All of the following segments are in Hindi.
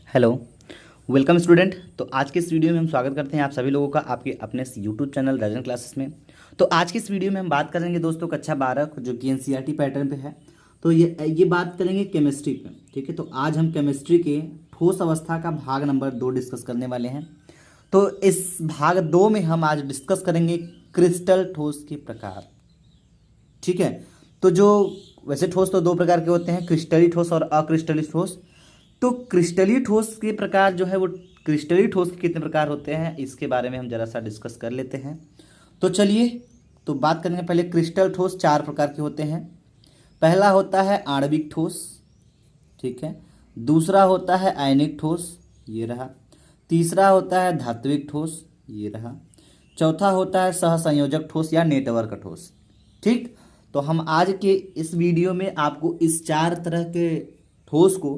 Hello, welcome student. तो आज के इस वीडियो में हम स्वागत करते हैं आप सभी लोगों का आपके अपने यूट्यूब चैनल राजन क्लासेस में। तो आज की इस वीडियो में हम बात करेंगे दोस्तों कक्षा 12 जो कि एनसीईआरटी पैटर्न पे है। तो ये बात करेंगे केमिस्ट्री पे। ठीक है, तो आज हम केमिस्ट्री के ठोस अवस्था का भाग नंबर 2 डिस्कस करने वाले हैं। तो इस भाग 2 में हम आज डिस्कस करेंगे क्रिस्टल ठोस के प्रकार। ठीक है, तो जो वैसे ठोस तो दो प्रकार के होते हैं, क्रिस्टलीय ठोस और अक्रिस्टलीय ठोस। तो क्रिस्टलीय ठोस के प्रकार जो है वो क्रिस्टलीय ठोस के कितने प्रकार होते हैं इसके बारे में हम जरा सा डिस्कस कर लेते हैं। तो चलिए, तो बात करेंगे पहले। क्रिस्टल ठोस 4 प्रकार के होते हैं। पहला होता है आणविक ठोस, ठीक है। दूसरा होता है आयनिक ठोस, ये रहा। तीसरा होता है धात्विक ठोस, ये रहा। चौथा होता है सहसंयोजक ठोस या नेटवर्क ठोस। ठीक, तो हम आज के इस वीडियो में आपको इस 4 तरह के ठोस को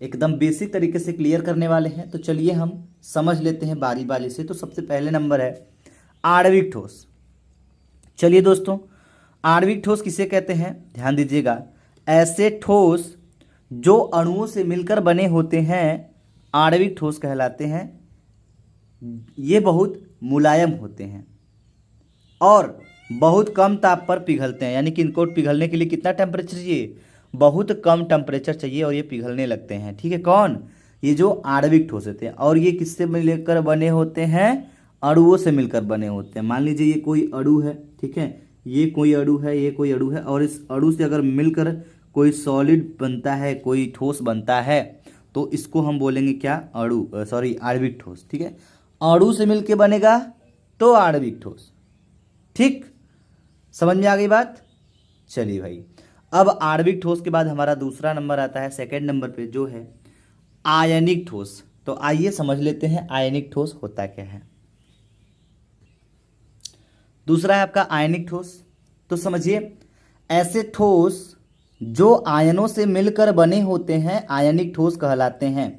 एकदम बेसिक तरीके से क्लियर करने वाले हैं। तो चलिए हम समझ लेते हैं बारी बारी से। तो सबसे पहले नंबर है आणविक ठोस। चलिए दोस्तों, आणविक ठोस किसे कहते हैं, ध्यान दीजिएगा। ऐसे ठोस जो अणुओं से मिलकर बने होते हैं आणविक ठोस कहलाते हैं। ये बहुत मुलायम होते हैं और बहुत कम ताप पर पिघलते हैं, यानी कि इनको पिघलने के लिए कितना टेम्परेचर चाहिए, बहुत कम टेम्परेचर चाहिए और ये पिघलने लगते हैं। ठीक है, कौन, ये जो आणविक ठोस होते हैं। और ये किससे मिलकर बने होते हैं, अणुओं से मिलकर बने होते हैं। मान लीजिए ये कोई अणु है, ठीक है, ये कोई अणु है, ये कोई अणु है, और इस अणु से अगर मिलकर कोई सॉलिड बनता है, कोई ठोस बनता है, तो इसको हम बोलेंगे क्या, आणविक ठोस। ठीक है, अणु से मिलकर बनेगा तो आणविक ठोस। ठीक, समझ में आ गई बात। चलिए भाई, अब आणविक ठोस के बाद हमारा दूसरा नंबर आता है सेकंड नंबर पे, जो है आयनिक ठोस। तो आइए समझ लेते हैं आयनिक ठोस होता क्या है। दूसरा है आपका आयनिक ठोस। तो समझिए, ऐसे ठोस जो आयनों से मिलकर बने होते हैं आयनिक ठोस कहलाते हैं।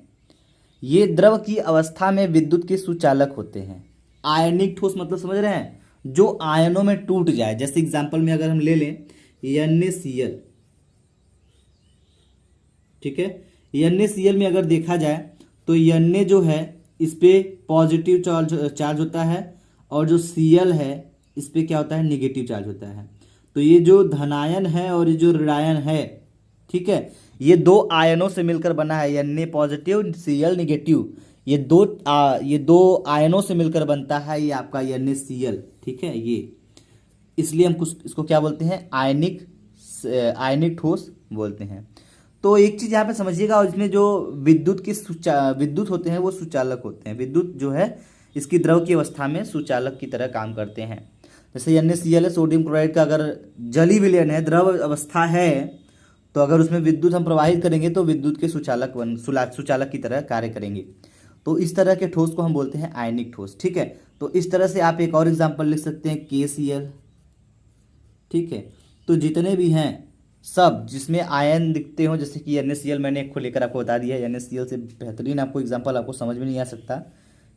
ये द्रव की अवस्था में विद्युत के सुचालक होते हैं। आयनिक ठोस मतलब समझ रहे हैं, जो आयनों में टूट जाए। जैसे एग्जांपल में अगर हम ले लें NaCl, ठीक है, NaCl में अगर देखा जाए तो Na जो है इस पे पॉजिटिव चार्ज होता है और जो Cl है इस पे क्या होता है, निगेटिव चार्ज होता है। तो ये जो धनायन है और ये जो ऋणायन है, ठीक है, ये दो आयनों से मिलकर बना है। Na पॉजिटिव, Cl निगेटिव, ये दो आयनों से मिलकर बनता है ये आपका NaCl। ठीक है, ये इसलिए हम कुछ इसको क्या बोलते हैं, आयनिक ठोस बोलते हैं। तो एक चीज यहाँ पे समझिएगा, और इसमें जो विद्युत होते हैं वो सुचालक होते हैं। विद्युत जो है इसकी द्रव की अवस्था में सुचालक की तरह काम करते हैं। जैसे NaCl है, सोडियम क्लोराइड का अगर जली विलयन है, द्रव अवस्था है, तो अगर उसमें विद्युत हम प्रवाहित करेंगे तो विद्युत के सुचालक की तरह कार्य करेंगे। तो इस तरह के ठोस को हम बोलते हैं आयनिक ठोस। ठीक है, तो इस तरह से आप एक और एग्जांपल लिख सकते हैं KCl। ठीक है, तो जितने भी हैं सब जिसमें आयन दिखते हो, जैसे कि NaCl मैंने एक को लेकर आपको बता दिया है। NaCl से बेहतरीन आपको एग्जांपल आपको समझ में नहीं आ सकता।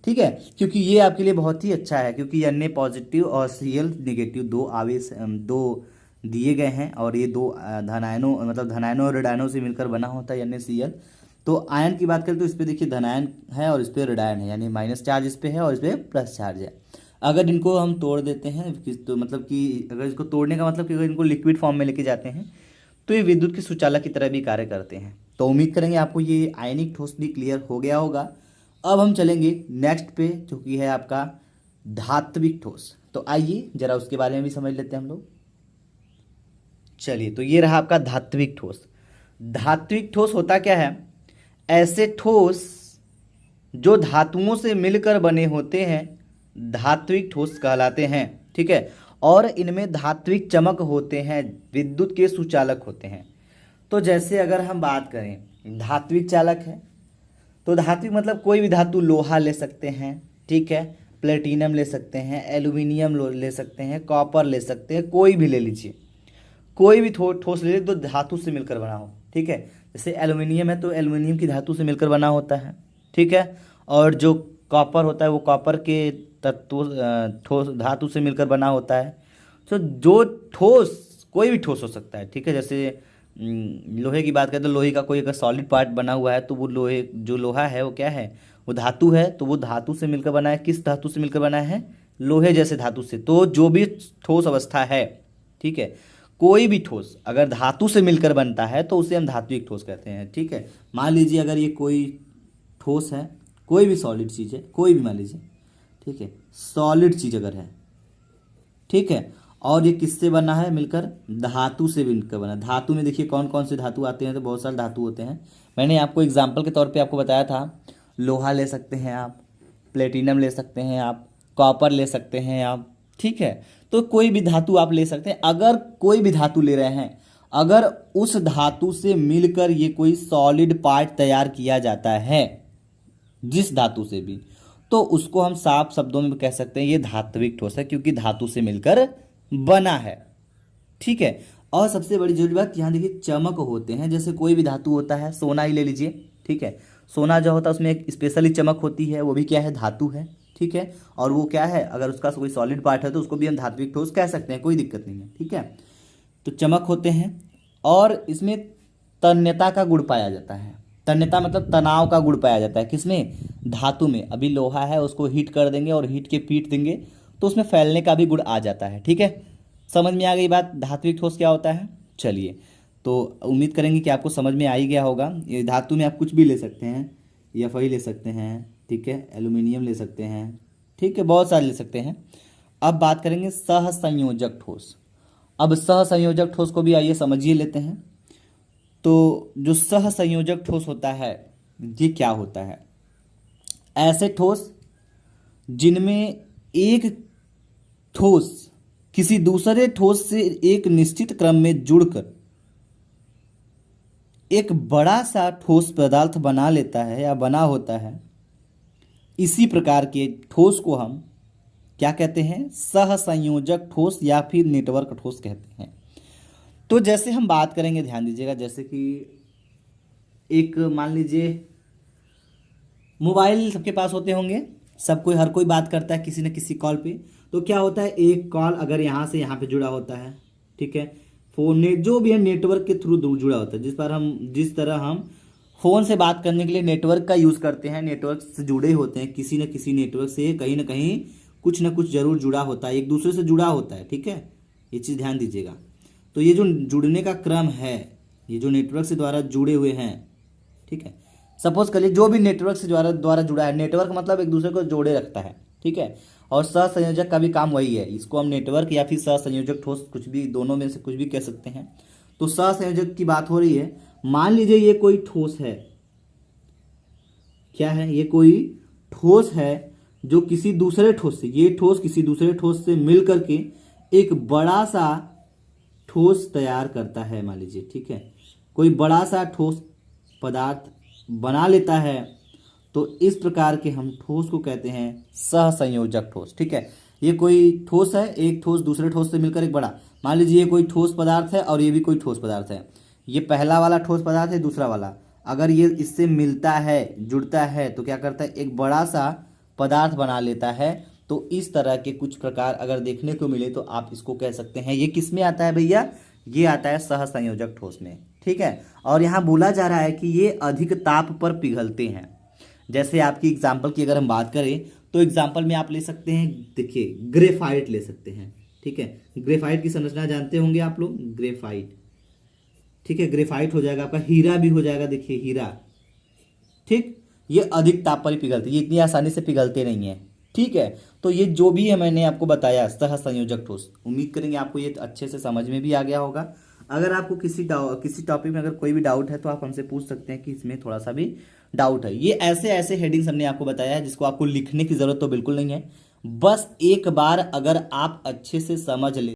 ठीक है, क्योंकि ये आपके लिए बहुत ही अच्छा है, क्योंकि Na पॉजिटिव और Cl निगेटिव दो आवेश दो दिए गए हैं, और ये दो धनायनों और ऋणायनों से मिलकर बना होता है NaCl। तो आयन की बात करें तो इस पर देखिए धनायन है और इस पर ऋणायन है, यानी माइनस चार्ज इस पर है और इस पर प्लस चार्ज है। अगर इनको हम तोड़ देते हैं, तो मतलब कि अगर इसको तोड़ने का मतलब कि अगर इनको लिक्विड फॉर्म में लेके जाते हैं तो ये विद्युत के सुचालक की तरह भी कार्य करते हैं। तो उम्मीद करेंगे आपको ये आयनिक ठोस भी क्लियर हो गया होगा। अब हम चलेंगे नेक्स्ट पे, जो कि है आपका धात्विक ठोस। तो आइए जरा उसके बारे में भी समझ लेते हैं हम लोग। चलिए, तो ये रहा आपका धात्विक ठोस। धात्विक ठोस होता क्या है, ऐसे ठोस जो धातुओं से मिलकर बने होते हैं धात्विक ठोस कहलाते हैं। ठीक है, और इनमें धात्विक चमक होते हैं, विद्युत के सुचालक होते हैं। तो जैसे अगर हम बात करें धात्विक चालक है, तो धात्विक मतलब कोई भी धातु, लोहा ले सकते हैं, ठीक है, प्लेटिनम ले सकते हैं, एल्यूमिनियम ले सकते हैं, कॉपर ले सकते हैं, कोई भी ले लीजिए, कोई भी ठोस ले लीजिए तो धातु से मिलकर बना हो। ठीक है, जैसे एल्यूमिनियम है तो एल्यूमिनियम की धातु से मिलकर बना होता है। ठीक है, और जो कॉपर होता है वो कॉपर के ठोस धातु से मिलकर बना होता है। तो जो ठोस, कोई भी ठोस हो सकता है, ठीक है, जैसे लोहे की बात करें तो लोहे का कोई अगर सॉलिड पार्ट बना हुआ है तो वो लोहे जो लोहा है वो क्या है, वो धातु है। तो वो धातु से मिलकर बना है, किस धातु से मिलकर बना है, लोहे जैसे धातु से। तो जो भी ठोस अवस्था है, ठीक है, कोई भी ठोस अगर धातु से मिलकर बनता है तो उसे हम धात्विक ठोस कहते हैं। ठीक है, मान लीजिए अगर ये कोई ठोस है, कोई भी सॉलिड चीज़ है, कोई भी मान लीजिए, ठीक है, सॉलिड चीज़ अगर है, ठीक है, और ये किससे बना है, मिलकर धातु से मिलकर बना। धातु में देखिए कौन कौन से धातु आते हैं, तो बहुत सारे धातु होते हैं। मैंने आपको एग्जाम्पल के तौर पे आपको बताया था, लोहा ले सकते हैं आप, प्लेटिनम ले सकते हैं आप, कॉपर ले सकते हैं आप, ठीक है। तो कोई भी धातु आप ले सकते हैं। अगर कोई भी धातु ले रहे हैं, अगर उस धातु से मिलकर ये कोई सॉलिड पार्ट तैयार किया जाता है, जिस धातु से भी, तो उसको हम साफ शब्दों में कह सकते हैं ये धात्विक ठोस है, क्योंकि धातु से मिलकर बना है। ठीक है, और सबसे बड़ी जरूरी बात यहाँ देखिए, चमक होते हैं। जैसे कोई भी धातु होता है, सोना ही ले लीजिए, ठीक है, सोना जो होता है उसमें एक स्पेशली चमक होती है, वो भी क्या है, धातु है। ठीक है, और वो क्या है, अगर उसका कोई सॉलिड पार्ट है तो उसको भी हम धात्विक ठोस कह सकते हैं, कोई दिक्कत नहीं है। ठीक है, तो चमक होते हैं, और इसमें तन्यता का गुण पाया जाता है। तन्यता मतलब तनाव का गुण पाया जाता है, किसमें, धातु में। अभी लोहा है, उसको हीट कर देंगे और हीट के पीट देंगे तो उसमें फैलने का भी गुण आ जाता है। ठीक है, समझ में आ गई बात, धात्विक ठोस क्या होता है। चलिए, तो उम्मीद करेंगे कि आपको समझ में आ ही गया होगा। ये धातु में आप कुछ भी ले सकते हैं, एफआई ले सकते हैं, ठीक है, एल्यूमिनियम ले सकते हैं, ठीक है, बहुत सारे ले सकते हैं। अब बात करेंगे सहसंयोजक ठोस। अब सहसंयोजक ठोस को भी आइए समझिए लेते हैं। तो जो सहसंयोजक ठोस होता है, ये क्या होता है, ऐसे ठोस जिनमें एक ठोस किसी दूसरे ठोस से एक निश्चित क्रम में जुड़कर एक बड़ा सा ठोस पदार्थ बना लेता है या बना होता है, इसी प्रकार के ठोस को हम क्या कहते हैं, सहसंयोजक ठोस या फिर नेटवर्क ठोस कहते हैं। तो जैसे हम बात करेंगे, ध्यान दीजिएगा, जैसे कि एक मान लीजिए मोबाइल सबके पास होते होंगे, सब कोई, हर कोई बात करता है किसी न किसी कॉल पे। तो क्या होता है, एक कॉल अगर यहाँ से यहाँ पे जुड़ा होता है, ठीक है, फोन ने जो भी है नेटवर्क के थ्रू जुड़ा होता है। जिस तरह हम फोन से बात करने के लिए नेटवर्क का यूज़ करते हैं, नेटवर्क से जुड़े होते हैं, किसी न किसी नेटवर्क से कहीं ना कहीं कुछ ना कुछ जरूर जुड़ा होता है, एक दूसरे से जुड़ा होता है। ठीक है, ये चीज़ ध्यान दीजिएगा। तो ये जो जुड़ने का क्रम है, ये जो नेटवर्क से द्वारा जुड़े हुए हैं, ठीक है, सपोज करिए जो भी नेटवर्क से द्वारा जुड़ा है, नेटवर्क मतलब एक दूसरे को जोड़े रखता है। ठीक है, और सहसंयोजक का भी काम वही है, इसको हम नेटवर्क या फिर सहसंयोजक ठोस, कुछ भी, दोनों में से कुछ भी कह सकते हैं। तो सहसंयोजक की बात हो रही है। मान लीजिए ये कोई ठोस है, क्या है, ये कोई ठोस है जो किसी दूसरे ठोस से, ये ठोस किसी दूसरे ठोस से मिल करके एक बड़ा सा ठोस तैयार करता है, मान लीजिए, ठीक है, कोई बड़ा सा ठोस पदार्थ बना लेता है। तो इस प्रकार के हम ठोस को कहते हैं सहसंयोजक ठोस। ठीक है, ये कोई ठोस है, एक ठोस दूसरे ठोस से मिलकर एक बड़ा, मान लीजिए ये कोई ठोस पदार्थ है और ये भी कोई ठोस पदार्थ है। ये पहला वाला ठोस पदार्थ है, दूसरा वाला, अगर ये इससे मिलता है, जुड़ता है, तो क्या करता है, एक बड़ा सा पदार्थ बना लेता है। तो इस तरह के कुछ प्रकार अगर देखने को मिले तो आप इसको कह सकते हैं। ये किस में आता है भैया, ये आता है सहसंयोजक ठोस में। ठीक है, और यहाँ बोला जा रहा है कि ये अधिक ताप पर पिघलते हैं। जैसे आपकी एग्जाम्पल की अगर हम बात करें तो एग्जाम्पल में आप ले सकते हैं, देखिए, ग्रेफाइट ले सकते हैं। ठीक है, ग्रेफाइट की संरचना जानते होंगे आप लोग, ग्रेफाइट, ठीक है, ग्रेफाइट हो जाएगा आपका, हीरा भी हो जाएगा, देखिए हीरा। ठीक, ये अधिक ताप पर ही पिघलते, ये इतनी आसानी से पिघलते नहीं है। ठीक है, तो ये जो भी है मैंने आपको बताया सहसंयोजक ठोस, उम्मीद करेंगे आपको ये अच्छे से समझ में भी आ गया होगा। अगर आपको किसी टॉपिक में अगर कोई भी डाउट है तो आप हमसे पूछ सकते हैं कि इसमें थोड़ा सा भी डाउट है। ये ऐसे ऐसे हेडिंग्स हमने आपको बताया है जिसको आपको लिखने की जरूरत तो बिल्कुल नहीं है, बस एक बार अगर आप अच्छे से समझ ले